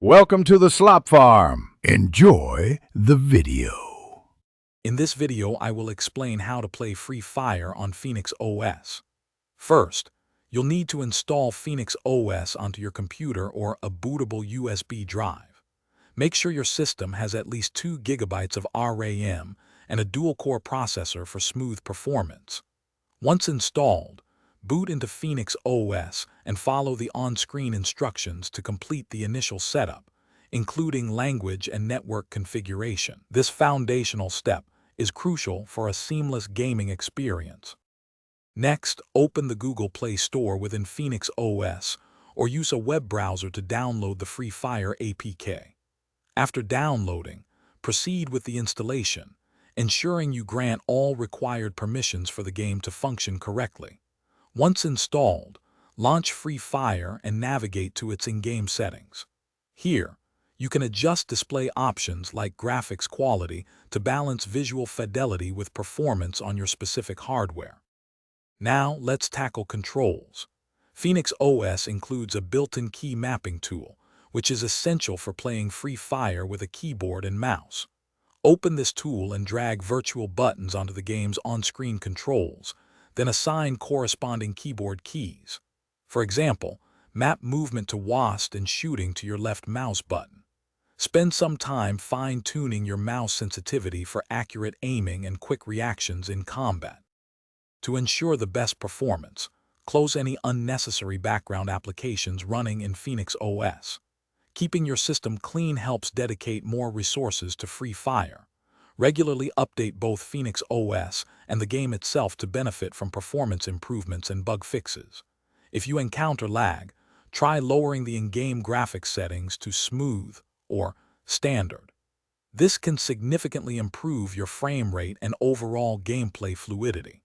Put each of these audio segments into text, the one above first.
Welcome to the Slop Farm. Enjoy the video. In this video, I will explain how to play Free Fire on Phoenix OS. First, you'll need to install Phoenix OS onto your computer or a bootable USB drive. Make sure your system has at least 2 GB of RAM and a dual-core processor for smooth performance. Once installed, boot into Phoenix OS and follow the on-screen instructions to complete the initial setup, including language and network configuration. This foundational step is crucial for a seamless gaming experience. Next, open the Google Play Store within Phoenix OS or use a web browser to download the Free Fire APK. After downloading, proceed with the installation, ensuring you grant all required permissions for the game to function correctly. Once installed, launch Free Fire and navigate to its in-game settings. Here, you can adjust display options like graphics quality to balance visual fidelity with performance on your specific hardware. Now, let's tackle controls. Phoenix OS includes a built-in key mapping tool, which is essential for playing Free Fire with a keyboard and mouse. Open this tool and drag virtual buttons onto the game's on-screen controls, then assign corresponding keyboard keys. For example, map movement to WASD and shooting to your left mouse button. Spend some time fine-tuning your mouse sensitivity for accurate aiming and quick reactions in combat. To ensure the best performance, close any unnecessary background applications running in Phoenix OS. Keeping your system clean helps dedicate more resources to Free Fire. Regularly update both Phoenix OS and the game itself to benefit from performance improvements and bug fixes. If you encounter lag, try lowering the in-game graphics settings to smooth or standard. This can significantly improve your frame rate and overall gameplay fluidity.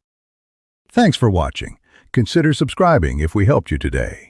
Thanks for watching. Consider subscribing if we helped you today.